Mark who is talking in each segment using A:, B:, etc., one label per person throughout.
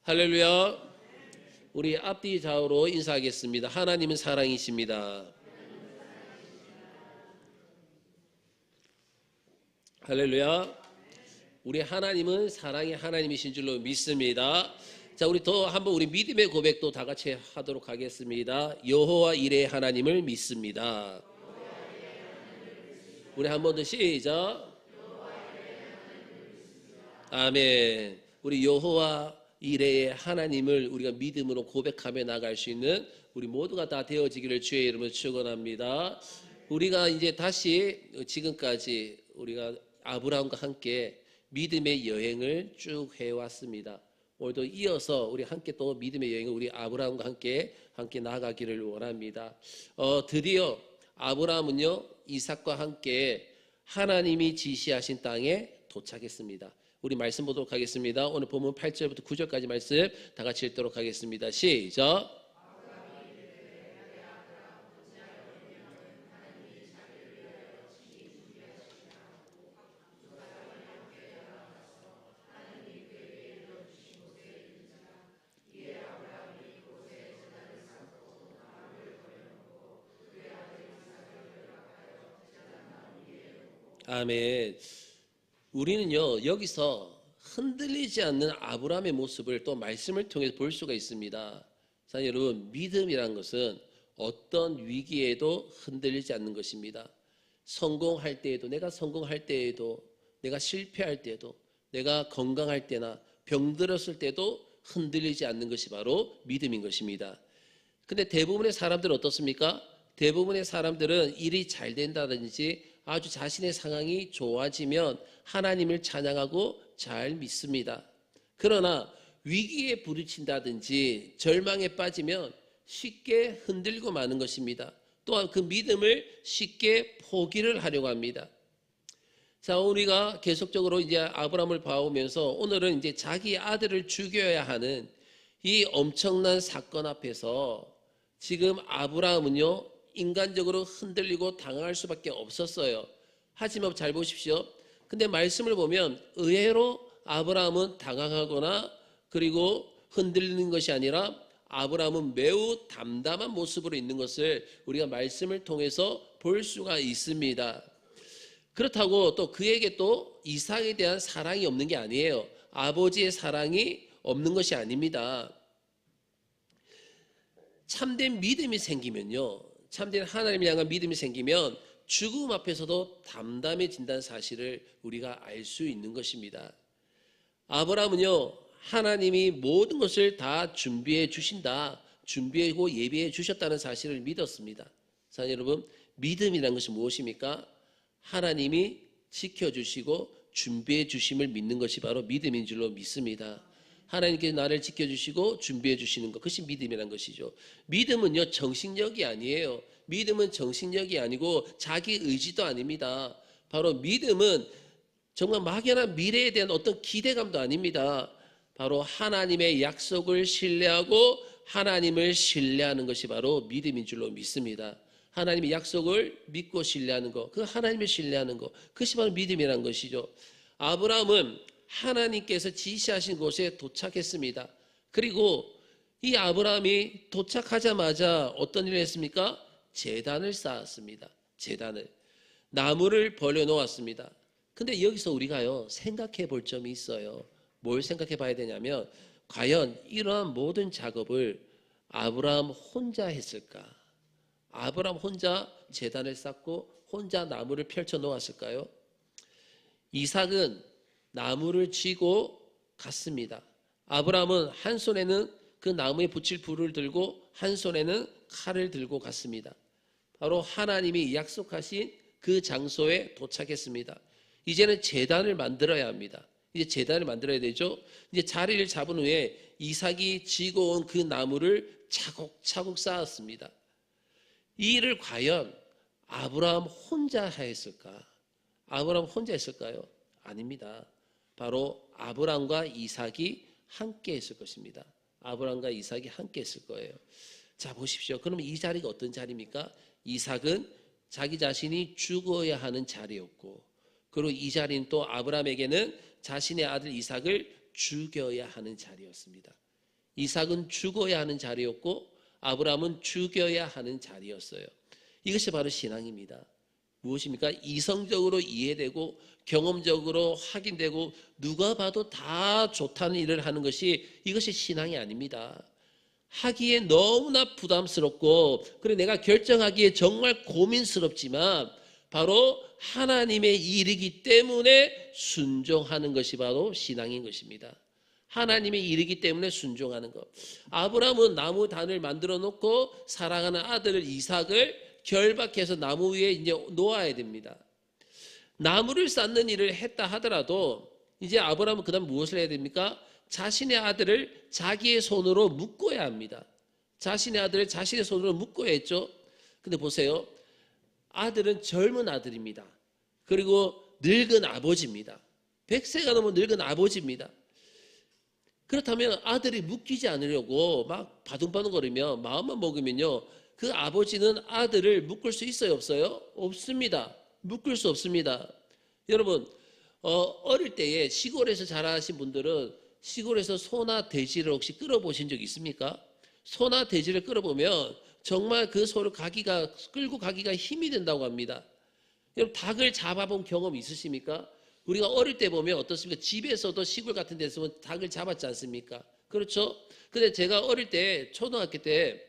A: 할렐루야. 우리 앞뒤 좌우로 인사하겠습니다. 하나님은 사랑이십니다. 할렐루야. 우리 하나님은 사랑의 하나님이신 줄로 믿습니다. 자, 우리 더 한번 우리 믿음의 고백도 다 같이 하도록 하겠습니다. 여호와 이레의 하나님을 믿습니다. 우리 한 번 더 시작. 아멘. 우리 여호와 이레의 하나님을 우리가 믿음으로 고백하며 나갈 수 있는 우리 모두가 다 되어지기를 주의 이름으로 축원합니다. 우리가 이제 다시 지금까지 우리가 아브라함과 함께 믿음의 여행을 쭉 해왔습니다. 오늘도 이어서 우리 함께 또 믿음의 여행을 우리 아브라함과 함께 나가기를 원합니다. 드디어 아브라함은요 이삭과 함께 하나님이 지시하신 땅에 도착했습니다. 우리 말씀 보도록 하겠습니다. 오늘 본문 8절부터 9절까지 말씀 다 같이 읽도록 하겠습니다. 시작. 아멘. 우리는요 여기서 흔들리지 않는 아브라함의 모습을 또 말씀을 통해서 볼 수가 있습니다. 사실 여러분, 믿음이란 것은 어떤 위기에도 흔들리지 않는 것입니다. 성공할 때에도, 내가 성공할 때에도, 내가 실패할 때에도, 내가 건강할 때나 병들었을 때도 흔들리지 않는 것이 바로 믿음인 것입니다. 근데 대부분의 사람들은 어떻습니까? 대부분의 사람들은 일이 잘 된다든지 아주 자신의 상황이 좋아지면 하나님을 찬양하고 잘 믿습니다. 그러나 위기에 부딪힌다든지 절망에 빠지면 쉽게 흔들고 마는 것입니다. 또한 그 믿음을 쉽게 포기를 하려고 합니다. 자, 우리가 계속적으로 이제 아브라함을 봐오면서 오늘은 이제 자기 아들을 죽여야 하는 이 엄청난 사건 앞에서 지금 아브라함은요 인간적으로 흔들리고 당황할 수밖에 없었어요. 하지만 잘 보십시오. 근데 말씀을 보면 의외로 아브라함은 당황하거나 그리고 흔들리는 것이 아니라 아브라함은 매우 담담한 모습으로 있는 것을 우리가 말씀을 통해서 볼 수가 있습니다. 그렇다고 또 그에게 또 이삭에 대한 사랑이 없는 게 아니에요. 아버지의 사랑이 없는 것이 아닙니다. 참된 믿음이 생기면요, 참된 하나님을 향한 믿음이 생기면 죽음 앞에서도 담담해진다는 사실을 우리가 알 수 있는 것입니다. 아브라함은요 하나님이 모든 것을 다 준비해 주신다, 준비하고 예비해 주셨다는 사실을 믿었습니다. 사랑하는 여러분, 믿음이라는 것이 무엇입니까? 하나님이 지켜주시고 준비해 주심을 믿는 것이 바로 믿음인 줄로 믿습니다. 하나님께서 나를 지켜주시고 준비해 주시는 것, 그것이 믿음이라는 것이죠. 믿음은요 정신력이 아니에요. 믿음은 정신력이 아니고 자기 의지도 아닙니다. 바로 믿음은 정말 막연한 미래에 대한 어떤 기대감도 아닙니다. 바로 하나님의 약속을 신뢰하고 하나님을 신뢰하는 것이 바로 믿음인 줄로 믿습니다. 하나님의 약속을 믿고 신뢰하는 것, 그 하나님을 신뢰하는 것, 그것이 바로 믿음이라는 것이죠. 아브라함은 하나님께서 지시하신 곳에 도착했습니다. 그리고 이 아브라함이 도착하자마자 어떤 일을 했습니까? 제단을 쌓았습니다. 제단을, 나무를 벌여놓았습니다. 근데 여기서 우리가요 생각해 볼 점이 있어요. 뭘 생각해 봐야 되냐면, 과연 이러한 모든 작업을 아브라함 혼자 했을까? 아브라함 혼자 제단을 쌓고 혼자 나무를 펼쳐 놓았을까요? 이삭은 나무를 쥐고 갔습니다. 아브라함은 한 손에는 그 나무에 붙일 불을 들고 한 손에는 칼을 들고 갔습니다. 바로 하나님이 약속하신 그 장소에 도착했습니다. 이제는 제단을 만들어야 합니다. 이제 제단을 만들어야 되죠. 이제 자리를 잡은 후에 이삭이 쥐고 온 그 나무를 차곡차곡 쌓았습니다. 이 일을 과연 아브라함 혼자 했을까? 아브라함 혼자 했을까요? 아닙니다. 바로 아브라함과 이삭이 함께 했을 것입니다. 아브라함과 이삭이 함께 했을 거예요. 자, 보십시오. 그러면 이 자리가 어떤 자리입니까? 이삭은 자기 자신이 죽어야 하는 자리였고, 그리고 이 자리는 또 아브라함에게는 자신의 아들 이삭을 죽여야 하는 자리였습니다. 이삭은 죽어야 하는 자리였고 아브라함은 죽여야 하는 자리였어요. 이것이 바로 신앙입니다. 무엇입니까? 이성적으로 이해되고 경험적으로 확인되고 누가 봐도 다 좋다는 일을 하는 것이 이것이 신앙이 아닙니다. 하기에 너무나 부담스럽고 그래 내가 결정하기에 정말 고민스럽지만 바로 하나님의 일이기 때문에 순종하는 것이 바로 신앙인 것입니다. 하나님의 일이기 때문에 순종하는 것. 아브라함은 나무 단을 만들어 놓고 사랑하는 아들 이삭을 결박해서 나무 위에 이제 놓아야 됩니다. 나무를 쌓는 일을 했다 하더라도 이제 아브라함은 그다음 무엇을 해야 됩니까? 자신의 아들을 자기의 손으로 묶어야 합니다. 자신의 아들을 자신의 손으로 묶어야 했죠. 근데 보세요. 아들은 젊은 아들입니다. 그리고 늙은 아버지입니다. 100세가 넘은 늙은 아버지입니다. 그렇다면 아들이 묶이지 않으려고 막 바둥바둥거리며 마음만 먹으면요. 그 아버지는 아들을 묶을 수 있어요? 없어요? 없습니다. 묶을 수 없습니다. 여러분 어릴 때에 시골에서 자라신 분들은 시골에서 소나 돼지를 혹시 끌어보신 적 있습니까? 소나 돼지를 끌어보면 정말 그 소를 끌고 가기가 힘이 된다고 합니다. 여러분 닭을 잡아본 경험 있으십니까? 우리가 어릴 때 보면 어떻습니까? 집에서도 시골 같은 데서 보면 닭을 잡았지 않습니까? 그렇죠? 근데 제가 어릴 때 초등학교 때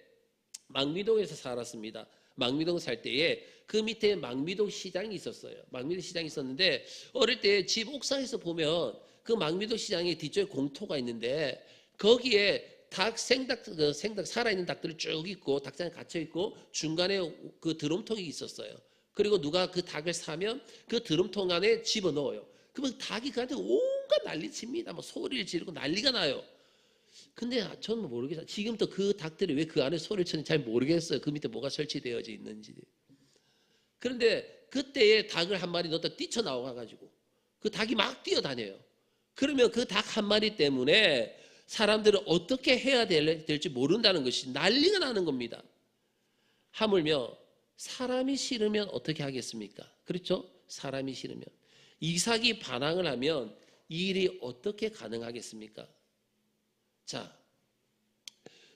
A: 망미동에서 살았습니다. 망미동 살 때에 그 밑에 망미동 시장이 있었어요. 망미동 시장이 있었는데 어릴 때 집 옥상에서 보면 그 망미동 시장의 뒤쪽에 공터가 있는데 거기에 생닭 살아있는 닭들이 쭉 있고 닭장에 갇혀 있고 중간에 그 드럼통이 있었어요. 그리고 누가 그 닭을 사면 그 드럼통 안에 집어넣어요. 그러면 닭이 그한테 온갖 난리칩니다. 뭐 소리를 지르고 난리가 나요. 근데 저는 모르겠어요. 지금도 그 닭들이 왜 그 안에 소리를 치는지 잘 모르겠어요. 그 밑에 뭐가 설치되어 있는지. 그런데 그때에 닭을 한 마리 넣었다 뛰쳐나와가지고 그 닭이 막 뛰어다녀요. 그러면 그 닭 한 마리 때문에 사람들은 어떻게 해야 될지 모른다는 것이 난리가 나는 겁니다. 하물며 사람이 싫으면 어떻게 하겠습니까? 그렇죠? 사람이 싫으면. 이삭이 반항을 하면 이 일이 어떻게 가능하겠습니까? 자,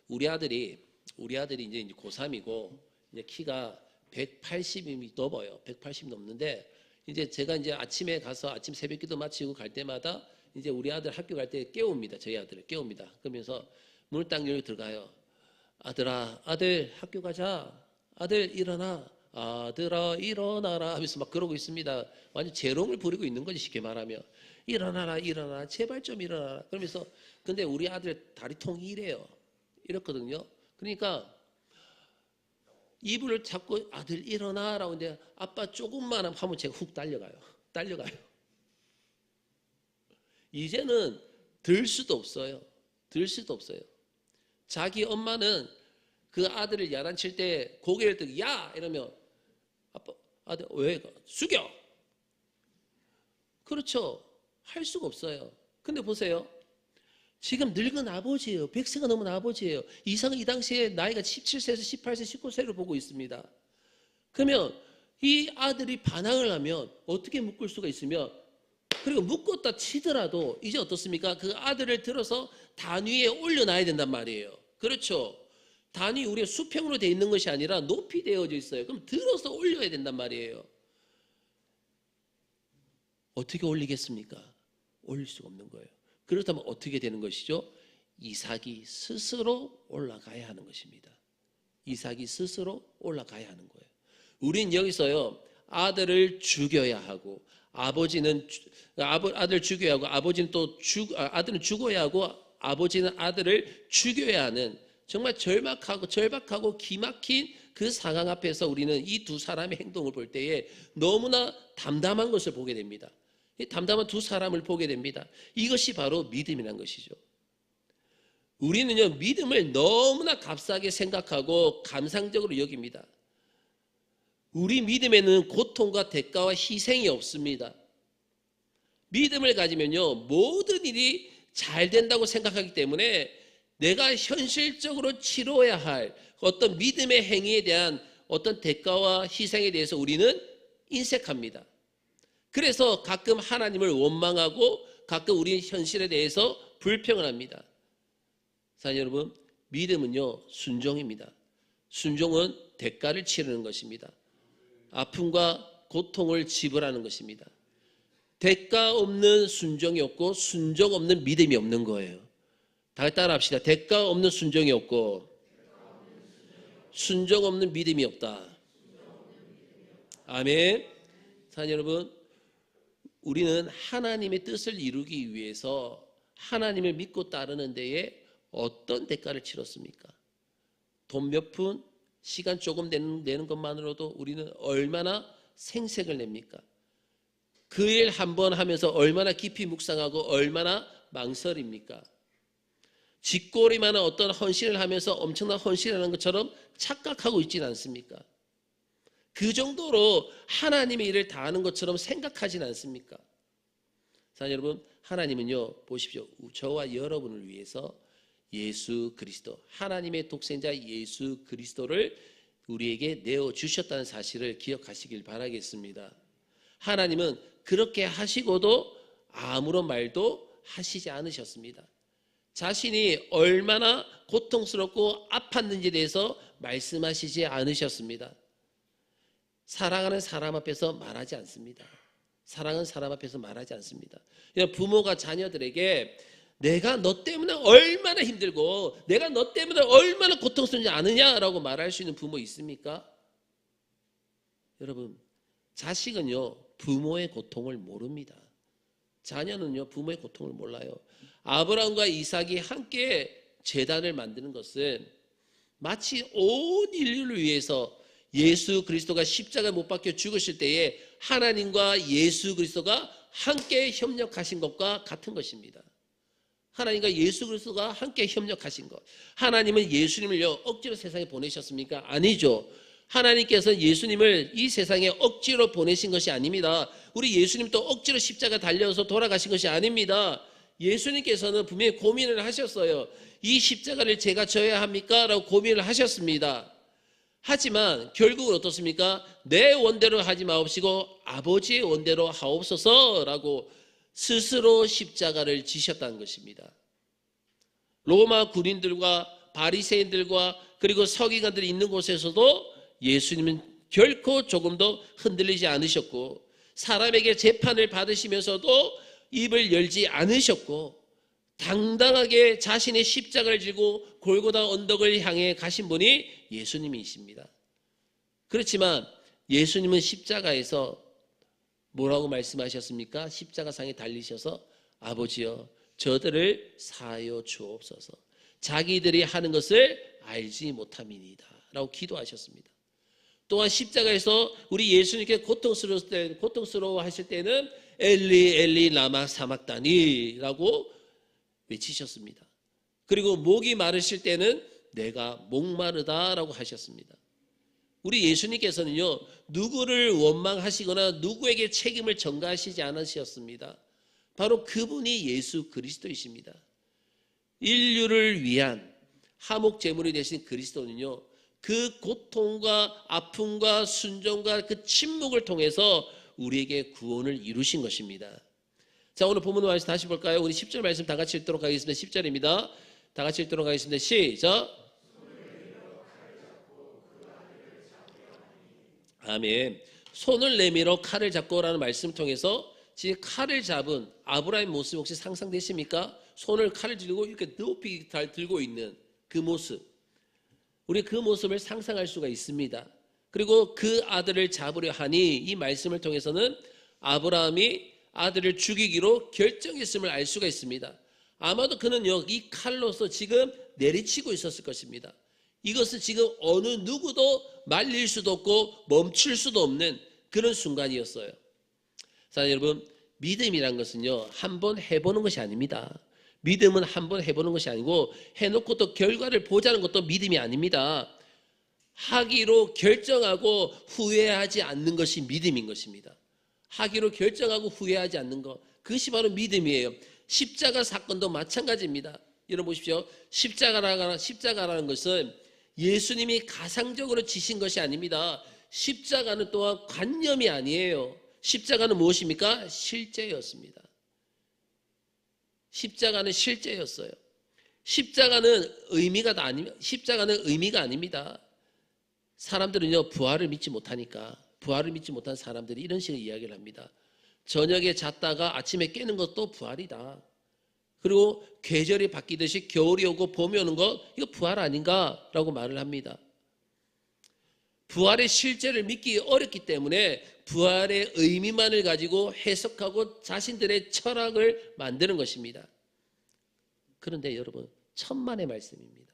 A: 우리 아들이 이제 고3이고 이제 키가 180이 넘어요. 180 넘는데 이제 제가 이제 아침에 가서 아침 새벽기도 마치고 갈 때마다 이제 우리 아들 학교 갈 때 깨웁니다. 저희 아들을 깨웁니다. 그러면서 문을 딱 열고 들어가요. 아들아, 아들 학교 가자. 아들 일어나. 아들아 일어나라 하면서 막 그러고 있습니다. 완전 재롱을 부리고 있는 거지 쉽게 말하면. 일어나라 제발 좀 일어나라. 그러면서 근데 우리 아들 다리통이 이랬거든요. 그러니까 이불을 잡고 아들 일어나라고 하는데 아빠 조금만 하면 제가 훅 달려가요. 이제는 들 수도 없어요. 자기 엄마는 그 아들을 야단칠 때 고개를 들고 야 이러면 아빠 아들 왜 숙여. 그렇죠. 할 수가 없어요. 근데 보세요. 지금 늙은 아버지예요. 100세가 넘은 아버지예요. 이삭은 이 당시에 나이가 17세에서 18세, 19세를 보고 있습니다. 그러면 이 아들이 반항을 하면 어떻게 묶을 수가 있으며 그리고 묶었다 치더라도 이제 어떻습니까? 그 아들을 들어서 단 위에 올려놔야 된단 말이에요. 그렇죠. 단위 우리가 수평으로 되어 있는 것이 아니라 높이 되어져 있어요. 그럼 들어서 올려야 된단 말이에요. 어떻게 올리겠습니까? 올릴 수가 없는 거예요. 그렇다면 어떻게 되는 것이죠? 이삭이 스스로 올라가야 하는 것입니다. 이삭이 스스로 올라가야 하는 거예요. 우린 여기서요. 아들을 죽여야 하고 아버지는 아들 죽여야 하고 아버지는 또 아들은 죽어야 하고 아버지는 아들을 죽여야 하는 정말 절박하고 기막힌 그 상황 앞에서 우리는 이 두 사람의 행동을 볼 때에 너무나 담담한 것을 보게 됩니다. 담담한 두 사람을 보게 됩니다. 이것이 바로 믿음이란 것이죠. 우리는요 믿음을 너무나 값싸게 생각하고 감상적으로 여깁니다. 우리 믿음에는 고통과 대가와 희생이 없습니다. 믿음을 가지면요 모든 일이 잘 된다고 생각하기 때문에 내가 현실적으로 치러야 할 어떤 믿음의 행위에 대한 어떤 대가와 희생에 대해서 우리는 인색합니다. 그래서 가끔 하나님을 원망하고 가끔 우리 현실에 대해서 불평을 합니다. 사랑하는 여러분, 믿음은요 순종입니다. 순종은 대가를 치르는 것입니다. 아픔과 고통을 지불하는 것입니다. 대가 없는 순종이 없고 순종 없는 믿음이 없는 거예요. 다 같이 따라합시다. 대가 없는 순종이 없고 순종 없는 믿음이 없다. 아멘. 사랑하는 여러분, 우리는 하나님의 뜻을 이루기 위해서 하나님을 믿고 따르는 데에 어떤 대가를 치렀습니까? 돈 몇 푼, 시간 조금 내는 것만으로도 우리는 얼마나 생색을 냅니까? 그 일 한 번 하면서 얼마나 깊이 묵상하고 얼마나 망설입니까? 쥐꼬리만한 어떤 헌신을 하면서 엄청난 헌신하는 것처럼 착각하고 있지는 않습니까? 그 정도로 하나님의 일을 다하는 것처럼 생각하진 않습니까? 사랑하는 여러분, 하나님은요 보십시오. 저와 여러분을 위해서 예수 그리스도, 하나님의 독생자 예수 그리스도를 우리에게 내어주셨다는 사실을 기억하시길 바라겠습니다. 하나님은 그렇게 하시고도 아무런 말도 하시지 않으셨습니다. 자신이 얼마나 고통스럽고 아팠는지에 대해서 말씀하시지 않으셨습니다. 사랑하는 사람 앞에서 말하지 않습니다. 사랑하는 사람 앞에서 말하지 않습니다. 부모가 자녀들에게 내가 너 때문에 얼마나 힘들고 내가 너 때문에 얼마나 고통스러운지 아느냐라고 말할 수 있는 부모 있습니까? 여러분, 자식은요 부모의 고통을 모릅니다. 자녀는요 부모의 고통을 몰라요. 아브라함과 이삭이 함께 제단을 만드는 것은 마치 온 인류를 위해서 예수 그리스도가 십자가에 못 박혀 죽으실 때에 하나님과 예수 그리스도가 함께 협력하신 것과 같은 것입니다. 하나님과 예수 그리스도가 함께 협력하신 것. 하나님은 예수님을요 억지로 세상에 보내셨습니까? 아니죠. 하나님께서 예수님을 이 세상에 억지로 보내신 것이 아닙니다. 우리 예수님도 억지로 십자가 달려서 돌아가신 것이 아닙니다. 예수님께서는 분명히 고민을 하셨어요. 이 십자가를 제가 져야 합니까? 라고 고민을 하셨습니다. 하지만 결국은 어떻습니까? 내 원대로 하지 마옵시고 아버지의 원대로 하옵소서라고 스스로 십자가를 지셨다는 것입니다. 로마 군인들과 바리새인들과 그리고 서기관들이 있는 곳에서도 예수님은 결코 조금도 흔들리지 않으셨고 사람에게 재판을 받으시면서도 입을 열지 않으셨고 당당하게 자신의 십자가를 지고 골고다 언덕을 향해 가신 분이 예수님이십니다. 그렇지만 예수님은 십자가에서 뭐라고 말씀하셨습니까? 십자가상에 달리셔서 아버지여 저들을 사하여 주옵소서, 자기들이 하는 것을 알지 못함이니이다 라고 기도하셨습니다. 또한 십자가에서 우리 예수님께 고통스러워 하실 때는 엘리 엘리 라마 사막다니 라고 외치셨습니다. 그리고 목이 마르실 때는 내가 목마르다 라고 하셨습니다. 우리 예수님께서는요 누구를 원망하시거나 누구에게 책임을 전가하시지 않으셨습니다. 바로 그분이 예수 그리스도이십니다. 인류를 위한 화목제물이 되신 그리스도는요 그 고통과 아픔과 순종과 그 침묵을 통해서 우리에게 구원을 이루신 것입니다. 자, 오늘 본문 말씀 다시 볼까요? 우리 10절 말씀 다 같이 읽도록 하겠습니다. 10절입니다. 다 같이 읽도록 하겠습니다. 시작. 아멘. 손을 내밀어 칼을 잡고라는 말씀을 통해서 지금 칼을 잡은 아브라함의 모습 혹시 상상되십니까? 손을 칼을 들고 이렇게 높이 들고 있는 그 모습. 우리 그 모습을 상상할 수가 있습니다. 그리고 그 아들을 잡으려 하니 이 말씀을 통해서는 아브라함이 아들을 죽이기로 결정했음을 알 수가 있습니다. 아마도 그는요 이 칼로서 지금 내리치고 있었을 것입니다. 이것은 지금 어느 누구도 말릴 수도 없고 멈출 수도 없는 그런 순간이었어요. 사랑하는 여러분, 믿음이란 것은요 한번 해보는 것이 아닙니다. 믿음은 한번 해보는 것이 아니고 해놓고 또 결과를 보자는 것도 믿음이 아닙니다. 하기로 결정하고 후회하지 않는 것이 믿음인 것입니다. 하기로 결정하고 후회하지 않는 것, 그것이 바로 믿음이에요. 십자가 사건도 마찬가지입니다. 여러분 보십시오. 십자가라는 것은 예수님이 가상적으로 지신 것이 아닙니다. 십자가는 또한 관념이 아니에요. 십자가는 무엇입니까? 실제였습니다. 십자가는 실제였어요. 십자가는 의미가 아닙니다. 사람들은요, 부활을 믿지 못하니까, 부활을 믿지 못한 사람들이 이런 식으로 이야기를 합니다. 저녁에 잤다가 아침에 깨는 것도 부활이다. 그리고 계절이 바뀌듯이 겨울이 오고 봄이 오는 것, 이거 부활 아닌가라고 말을 합니다. 부활의 실제를 믿기 어렵기 때문에 부활의 의미만을 가지고 해석하고 자신들의 철학을 만드는 것입니다. 그런데 여러분, 천만의 말씀입니다.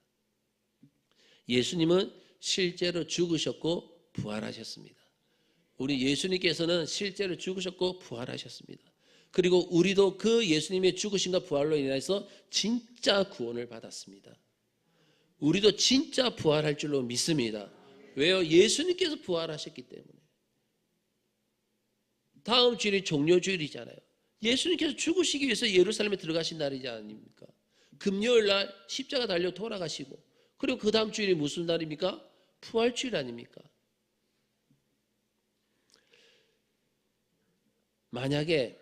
A: 예수님은 실제로 죽으셨고 부활하셨습니다. 우리 예수님께서는 실제로 죽으셨고 부활하셨습니다. 그리고 우리도 그 예수님의 죽으심과 부활로 인해서 진짜 구원을 받았습니다. 우리도 진짜 부활할 줄로 믿습니다. 왜요? 예수님께서 부활하셨기 때문에. 다음 주일이 종료주일이잖아요. 예수님께서 죽으시기 위해서 예루살렘에 들어가신 날이지 않습니까? 금요일 날 십자가 달려 돌아가시고, 그리고 그 다음 주일이 무슨 날입니까? 부활주일 아닙니까? 만약에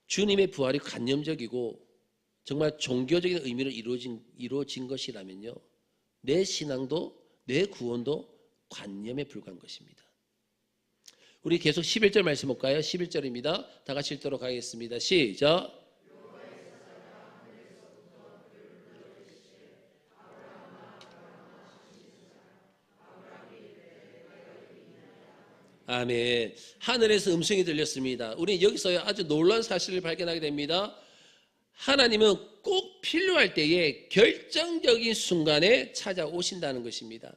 A: 주님의 부활이 관념적이고 정말 종교적인 의미로 이루어진 것이라면요, 내 신앙도 내 구원도 관념에 불과한 것입니다. 우리 계속 11절 말씀 볼까요? 11절입니다. 다 같이 읽도록 하겠습니다. 시작. 아멘. 하늘에서 음성이 들렸습니다. 우리 여기서 아주 놀라운 사실을 발견하게 됩니다. 하나님은 꼭 필요할 때에 결정적인 순간에 찾아오신다는 것입니다.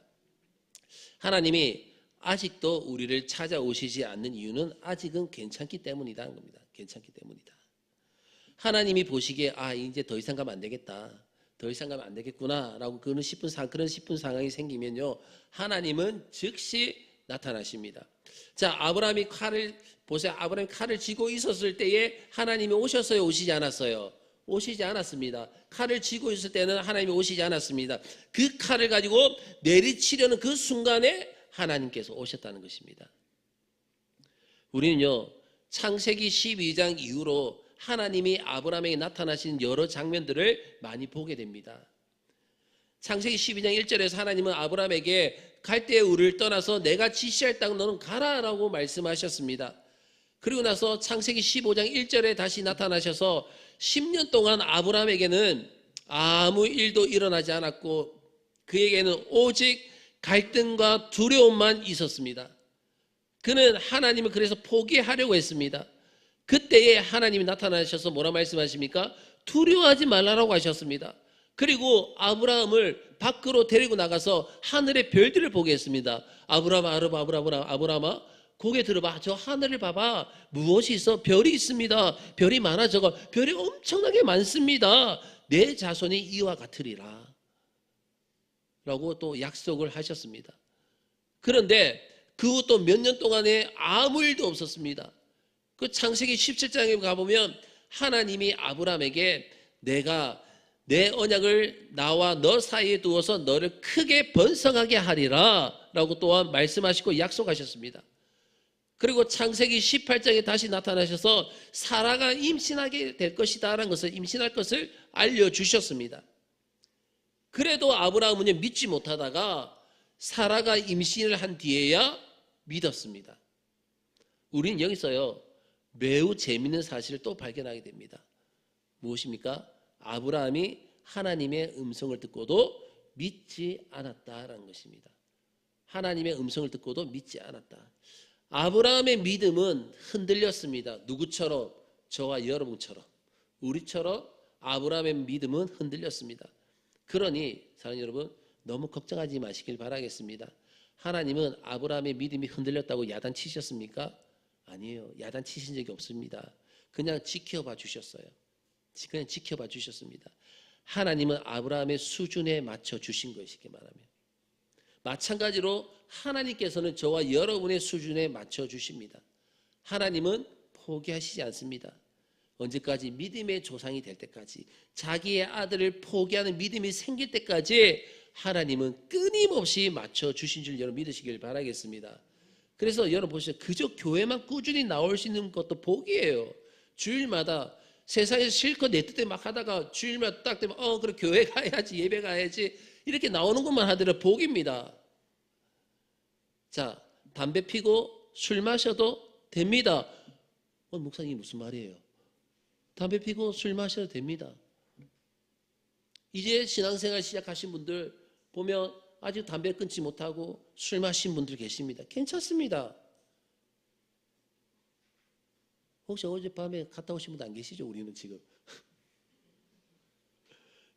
A: 하나님이 아직도 우리를 찾아오시지 않는 이유는 아직은 괜찮기 때문이라는 겁니다. 괜찮기 때문이다. 하나님이 보시기에 이제 더 이상 가면 안 되겠다. 더 이상 가면 안 되겠구나 라고 그런 싶은 상황이 생기면요, 하나님은 즉시 나타나십니다. 자, 아브라함이 칼을 쥐고 있었을 때에 하나님이 오셨어요? 오시지 않았어요? 오시지 않았습니다. 칼을 쥐고 있을 때는 하나님이 오시지 않았습니다. 그 칼을 가지고 내리치려는 그 순간에 하나님께서 오셨다는 것입니다. 우리는요, 창세기 12장 이후로 하나님이 아브라함에게 나타나신 여러 장면들을 많이 보게 됩니다. 창세기 12장 1절에서 하나님은 아브라함에게 갈대의 우를 떠나서 내가 지시할 땅 너는 가라라고 말씀하셨습니다. 그리고 나서 창세기 15장 1절에 다시 나타나셔서 10년 동안 아브라함에게는 아무 일도 일어나지 않았고 그에게는 오직 갈등과 두려움만 있었습니다. 그는 하나님을 그래서 포기하려고 했습니다. 그때에 하나님이 나타나셔서 뭐라 말씀하십니까? 두려워하지 말라라고 하셨습니다. 그리고 아브라함을 밖으로 데리고 나가서 하늘의 별들을 보게 했습니다. 아브라함아 고개 들어봐. 저 하늘을 봐봐. 무엇이 있어? 별이 있습니다. 별이 많아. 별이 엄청나게 많습니다. 내 자손이 이와 같으리라 라고 또 약속을 하셨습니다. 그런데 그 후 또 몇 년 동안에 아무 일도 없었습니다. 그 창세기 17장에 가보면 하나님이 아브라함에게 내가 내 언약을 나와 너 사이에 두어서 너를 크게 번성하게 하리라 라고 또한 말씀하시고 약속하셨습니다. 그리고 창세기 18장에 다시 나타나셔서 사라가 임신하게 될 것이다 라는 것을, 임신할 것을 알려주셨습니다. 그래도 아브라함은 믿지 못하다가 사라가 임신을 한 뒤에야 믿었습니다. 우리는 여기서요, 매우 재미있는 사실을 또 발견하게 됩니다. 무엇입니까? 아브라함이 하나님의 음성을 듣고도 믿지 않았다라는 것입니다. 하나님의 음성을 듣고도 믿지 않았다. 아브라함의 믿음은 흔들렸습니다. 누구처럼? 저와 여러분처럼, 우리처럼 아브라함의 믿음은 흔들렸습니다. 그러니 사랑하는 여러분, 너무 걱정하지 마시길 바라겠습니다. 하나님은 아브라함의 믿음이 흔들렸다고 야단치셨습니까? 아니에요. 야단치신 적이 없습니다. 그냥 지켜봐 주셨어요. 그냥 지켜봐 주셨습니다. 하나님은 아브라함의 수준에 맞춰 주신 것이기 말하면, 마찬가지로 하나님께서는 저와 여러분의 수준에 맞춰 주십니다. 하나님은 포기하시지 않습니다. 언제까지? 믿음의 조상이 될 때까지, 자기의 아들을 포기하는 믿음이 생길 때까지 하나님은 끊임없이 맞춰 주신 줄 여러분 믿으시길 바라겠습니다. 그래서 여러분 보시죠. 그저 교회만 꾸준히 나올 수 있는 것도 복이에요. 주일마다 세상에서 실컷 내 뜻대로 막 하다가 주일마다 딱 되면 그래 교회 가야지, 예배 가야지 이렇게 나오는 것만 하더라도 복입니다. 자, 담배 피고 술 마셔도 됩니다. 목사님 무슨 말이에요? 담배 피고 술 마셔도 됩니다. 이제 신앙생활 시작하신 분들 보면 아직 담배 끊지 못하고 술 마신 분들 계십니다. 괜찮습니다. 혹시 어젯밤에 갔다 오신 분 안 계시죠? 우리는 지금.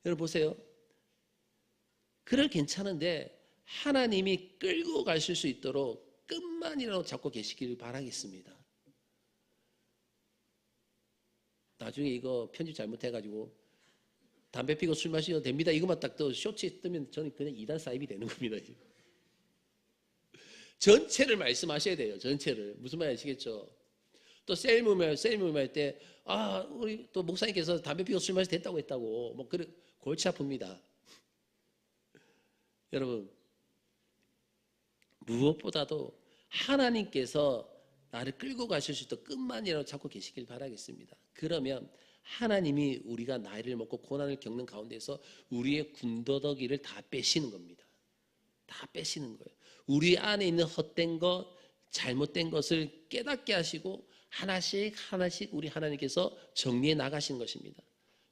A: 여러분 보세요. 그럴 괜찮은데 하나님이 끌고 가실 수 있도록 끝만이라도 잡고 계시기를 바라겠습니다. 나중에 이거 편집 잘못해가지고 담배 피고 술 마셔도 됩니다. 이것만 딱 또 쇼츠에 뜨면 저는 그냥 이단 사입이 되는 겁니다. 전체를 말씀하셔야 돼요. 전체를. 무슨 말인지 아시겠죠? 또 셀모말 할 때 우리 또 목사님께서 담배 피고 술 마셔도 됐다고 했다고 뭐 그래 골치 아픕니다. 여러분 무엇보다도 하나님께서 나를 끌고 가실 수 있도록 끝만이라도 잡고 계시길 바라겠습니다. 그러면 하나님이 우리가 나이를 먹고 고난을 겪는 가운데서 우리의 군더더기를 다 빼시는 겁니다. 다 빼시는 거예요. 우리 안에 있는 헛된 것, 잘못된 것을 깨닫게 하시고 하나씩 우리 하나님께서 정리해 나가시는 것입니다.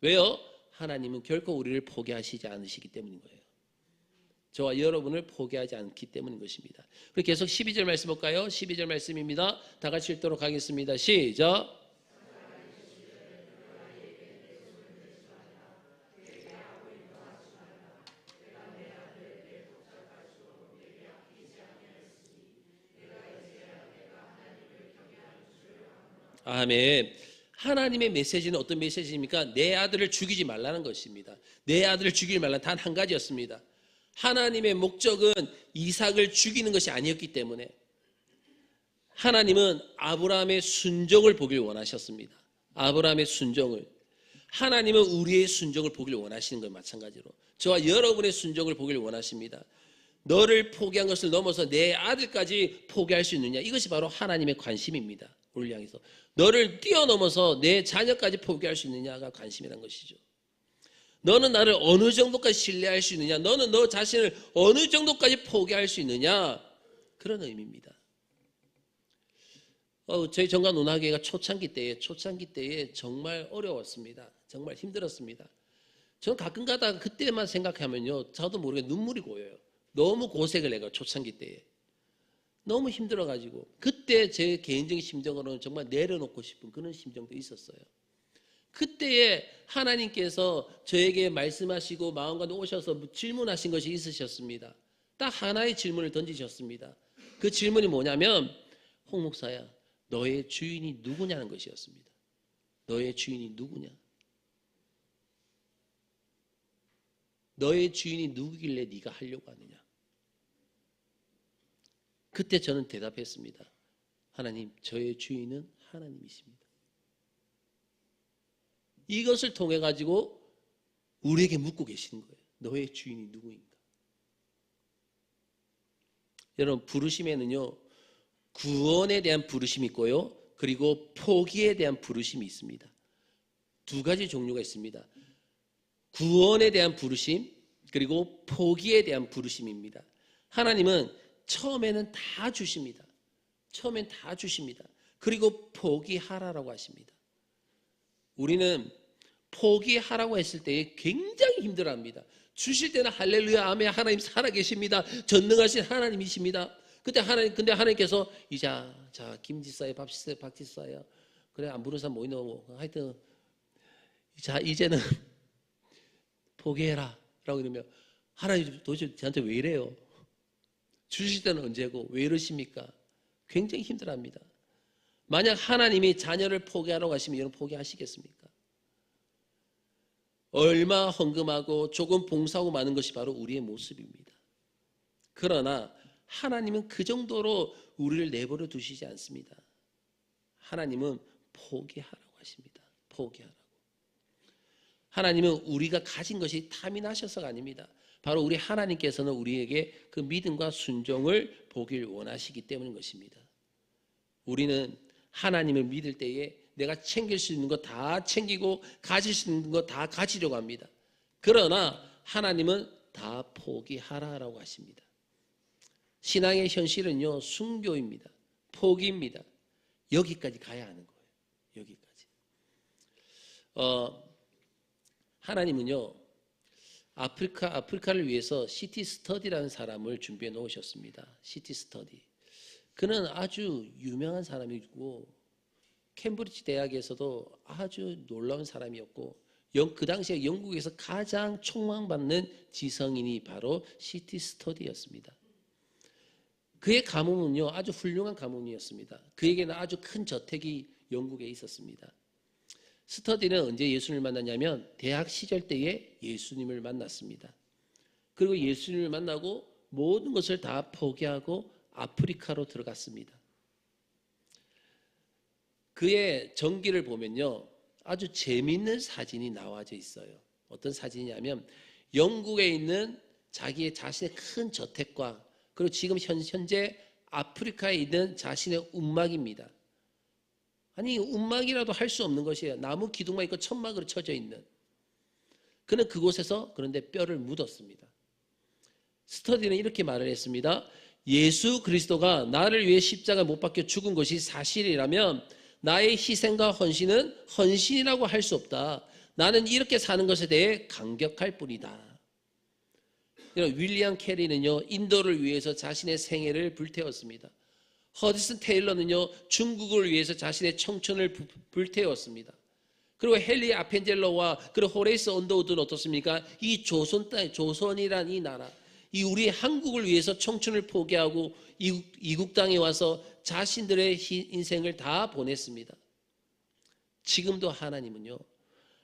A: 왜요? 하나님은 결코 우리를 포기하시지 않으시기 때문인 거예요. 저와 여러분을 포기하지 않기 때문인 것입니다. 우리 계속 12절 말씀 볼까요? 12절 말씀입니다. 다 같이 읽도록 하겠습니다. 시작. 아멘. 하나님의 메시지는 어떤 메시지입니까? 내 아들을 죽이지 말라는 것입니다. 내 아들을 죽이지 말라는 단 한 가지였습니다. 하나님의 목적은 이삭을 죽이는 것이 아니었기 때문에 하나님은 아브라함의 순종을 보길 원하셨습니다. 아브라함의 순종을. 하나님은 우리의 순종을 보길 원하시는 것과 마찬가지로 저와 여러분의 순종을 보길 원하십니다. 너를 포기한 것을 넘어서 내 아들까지 포기할 수 있느냐, 이것이 바로 하나님의 관심입니다. 우리를 향해서 너를 뛰어넘어서 내 자녀까지 포기할 수 있느냐가 관심이란 것이죠. 너는 나를 어느 정도까지 신뢰할 수 있느냐, 너는 너 자신을 어느 정도까지 포기할 수 있느냐, 그런 의미입니다. 저희 정관 논화교회가 초창기 때에 정말 어려웠습니다. 정말 힘들었습니다. 저는 가끔 가다가 그때만 생각하면요, 저도 모르게 눈물이 고여요. 너무 고생을 해요. 초창기 때에 너무 힘들어가지고 그때 제 개인적인 심정으로는 정말 내려놓고 싶은 그런 심정도 있었어요. 그때에 하나님께서 저에게 말씀하시고 마음가운데 오셔서 질문하신 것이 있으셨습니다. 딱 하나의 질문을 던지셨습니다. 그 질문이 뭐냐면, 홍 목사야, 너의 주인이 누구냐는 것이었습니다. 너의 주인이 누구냐? 너의 주인이 누구길래 네가 하려고 하느냐? 그때 저는 대답했습니다. 하나님, 저의 주인은 하나님이십니다. 이것을 통해 가지고 우리에게 묻고 계시는 거예요. 너의 주인이 누구인가? 여러분, 부르심에는요, 구원에 대한 부르심이 있고요, 그리고 포기에 대한 부르심이 있습니다. 두 가지 종류가 있습니다. 구원에 대한 부르심, 그리고 포기에 대한 부르심입니다. 하나님은 처음에는 다 주십니다. 처음엔 다 주십니다. 그리고 포기하라라고 하십니다. 우리는 포기하라고 했을 때 굉장히 힘들어합니다. 주실 때는 할렐루야, 아멘, 하나님 살아계십니다. 전능하신 하나님이십니다. 근데 하나님께서 자 김지사야, 박지사야, 그래 안 부르는 사람 뭐 있노, 하여튼 자 이제는 포기해라 라고 이러면, 하나님 도대체 저한테 왜 이래요? 주실 때는 언제고 왜 이러십니까? 굉장히 힘들어합니다. 만약 하나님이 자녀를 포기하라고 하시면 여러분 포기하시겠습니까? 얼마 헌금하고 조금 봉사하고 마는 것이 바로 우리의 모습입니다. 그러나 하나님은 그 정도로 우리를 내버려 두시지 않습니다. 하나님은 포기하라고 하십니다. 포기하라고. 하나님은 우리가 가진 것이 탐이 나셔서가 아닙니다. 바로 우리 하나님께서는 우리에게 그 믿음과 순종을 보길 원하시기 때문인 것입니다. 우리는 하나님을 믿을 때에 내가 챙길 수 있는 거 다 챙기고 가질 수 있는 거 다 가지려고 합니다. 그러나 하나님은 다 포기하라라고 하십니다. 신앙의 현실은요, 순교입니다. 포기입니다. 여기까지 가야 하는 거예요. 여기까지. 하나님은요, 아프리카를 위해서 시티 스터디라는 사람을 준비해 놓으셨습니다. 시티 스터디. 그는 아주 유명한 사람이고 캠브리지 대학에서도 아주 놀라운 사람이었고 그 당시에 영국에서 가장 촉망받는 지성인이 바로 시티 스터디였습니다. 그의 가문은요, 아주 훌륭한 가문이었습니다. 그에게는 아주 큰 저택이 영국에 있었습니다. 스터디는 언제 예수님을 만났냐면 대학 시절 때에 예수님을 만났습니다. 그리고 예수님을 만나고 모든 것을 다 포기하고 아프리카로 들어갔습니다. 그의 전기를 보면요, 아주 재미있는 사진이 나와져 있어요. 어떤 사진이냐면 영국에 있는 자신의 큰 저택과 그리고 지금 현재 아프리카에 있는 자신의 움막입니다. 아니, 움막이라도 할 수 없는 것이에요. 나무 기둥만 있고 천막으로 쳐져 있는. 그는 그곳에서 그런데 뼈를 묻었습니다. 스터디는 이렇게 말을 했습니다. 예수 그리스도가 나를 위해 십자가 못 박혀 죽은 것이 사실이라면 나의 희생과 헌신은 헌신이라고 할 수 없다. 나는 이렇게 사는 것에 대해 감격할 뿐이다. 윌리엄 캐리는요, 인도를 위해서 자신의 생애를 불태웠습니다. 허드슨 테일러는요, 중국을 위해서 자신의 청춘을 불태웠습니다. 그리고 헨리 아펜젤러와 그리고 호레이스 언더우드는 어떻습니까? 이 조선이란 이 나라, 이 우리 한국을 위해서 청춘을 포기하고 이국 땅에 와서 자신들의 인생을 다 보냈습니다. 지금도 하나님은요,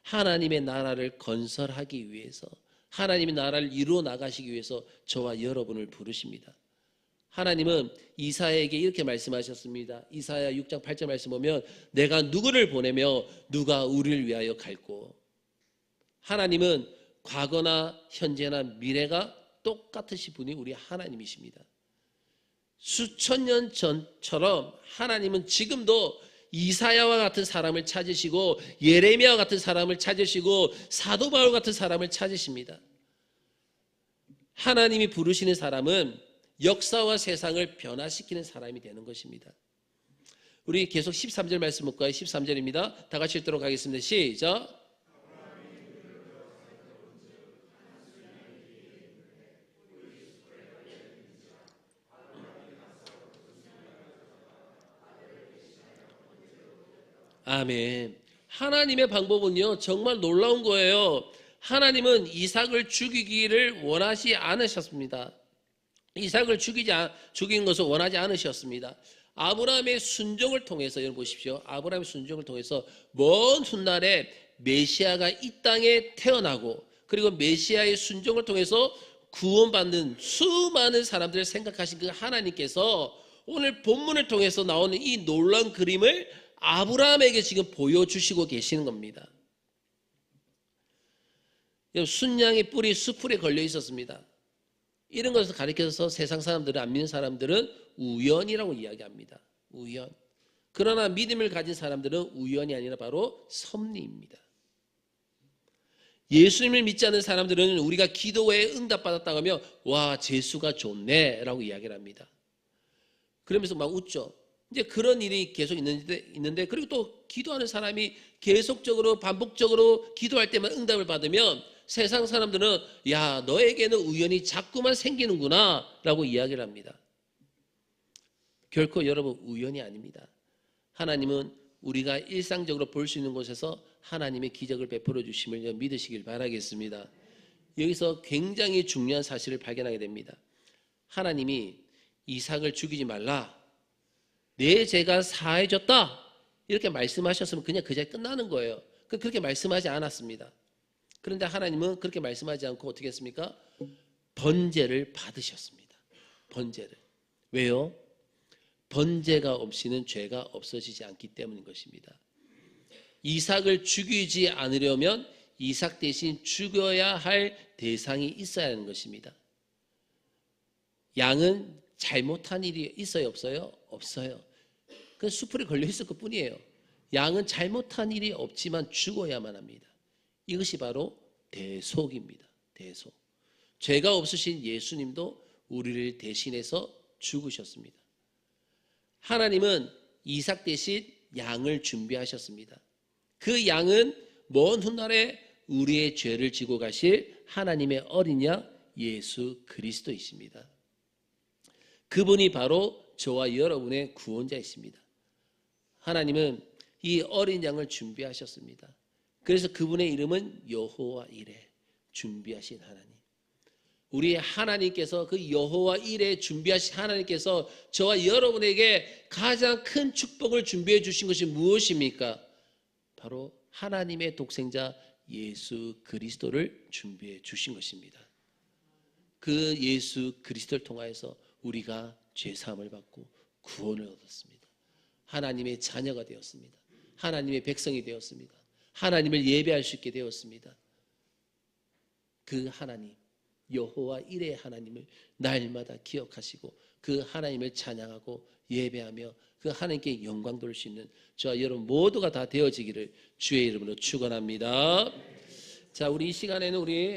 A: 하나님의 나라를 건설하기 위해서, 하나님의 나라를 이루어 나가시기 위해서 저와 여러분을 부르십니다. 하나님은 이사야에게 이렇게 말씀하셨습니다. 이사야 6장 8절 말씀 보면 내가 누구를 보내며 누가 우리를 위하여 갈고. 하나님은 과거나 현재나 미래가 똑같으신 분이 우리 하나님이십니다. 수천 년 전처럼 하나님은 지금도 이사야와 같은 사람을 찾으시고 예레미야와 같은 사람을 찾으시고 사도 바울 같은 사람을 찾으십니다. 하나님이 부르시는 사람은 역사와 세상을 변화시키는 사람이 되는 것입니다. 우리 계속 13절 말씀 볼까요? 13절입니다. 다 같이 읽도록 하겠습니다. 시작. 아멘. 하나님의 방법은요, 정말 놀라운 거예요. 하나님은 이삭을 죽이기를 원하지 않으셨습니다. 이삭을 죽인 것을 원하지 않으셨습니다. 아브라함의 순종을 통해서, 여러분 보십시오. 아브라함의 순종을 통해서 먼 훗날에 메시아가 이 땅에 태어나고, 그리고 메시아의 순종을 통해서 구원받는 수많은 사람들을 생각하신 그 하나님께서 오늘 본문을 통해서 나오는 이 놀라운 그림을 아브라함에게 지금 보여주시고 계시는 겁니다. 순양의 뿔이 수풀에 걸려 있었습니다. 이런 것을 가리켜서 세상 사람들은, 안 믿는 사람들은 우연이라고 이야기합니다. 우연. 그러나 믿음을 가진 사람들은 우연이 아니라 바로 섭리입니다. 예수님을 믿지 않는 사람들은 우리가 기도에 응답받았다고 하면 와, 재수가 좋네 라고 이야기를 합니다. 그러면서 막 웃죠. 이제 그런 일이 계속 있는데 그리고 또 기도하는 사람이 계속적으로 반복적으로 기도할 때만 응답을 받으면 세상 사람들은 야, 너에게는 우연히 자꾸만 생기는구나 라고 이야기를 합니다. 결코 여러분 우연이 아닙니다. 하나님은 우리가 일상적으로 볼 수 있는 곳에서 하나님의 기적을 베풀어 주심을 믿으시길 바라겠습니다. 여기서 굉장히 중요한 사실을 발견하게 됩니다. 하나님이 이삭을 죽이지 말라, 내 죄가 사해졌다 이렇게 말씀하셨으면 그냥 그 자리에 끝나는 거예요. 그렇게 말씀하지 않았습니다. 그런데 하나님은 그렇게 말씀하지 않고 어떻게 했습니까? 번제를 받으셨습니다. 번제를. 왜요? 번제가 없이는 죄가 없어지지 않기 때문인 것입니다. 이삭을 죽이지 않으려면 이삭 대신 죽여야 할 대상이 있어야 하는 것입니다. 양은 잘못한 일이 있어요, 없어요? 없어요. 그 수풀에 걸려 있을 것 뿐이에요. 양은 잘못한 일이 없지만 죽어야만 합니다. 이것이 바로 대속입니다. 대속. 죄가 없으신 예수님도 우리를 대신해서 죽으셨습니다. 하나님은 이삭 대신 양을 준비하셨습니다. 그 양은 먼 훗날에 우리의 죄를 지고 가실 하나님의 어린 양 예수 그리스도이십니다. 그분이 바로 저와 여러분의 구원자이십니다. 하나님은 이 어린 양을 준비하셨습니다. 그래서 그분의 이름은 여호와 이레, 준비하신 하나님. 우리 하나님께서 그 여호와 이레 준비하신 하나님께서 저와 여러분에게 가장 큰 축복을 준비해 주신 것이 무엇입니까? 바로 하나님의 독생자 예수 그리스도를 준비해 주신 것입니다. 그 예수 그리스도를 통하여서 우리가 죄사함을 받고 구원을 얻었습니다. 하나님의 자녀가 되었습니다. 하나님의 백성이 되었습니다. 하나님을 예배할 수 있게 되었습니다. 그 하나님 여호와 이레의 하나님을 날마다 기억하시고 그 하나님을 찬양하고 예배하며 그 하나님께 영광 돌릴 수 있는 저와 여러분 모두가 다 되어지기를 주의 이름으로 축원합니다. 자, 우리 이 시간에는 우리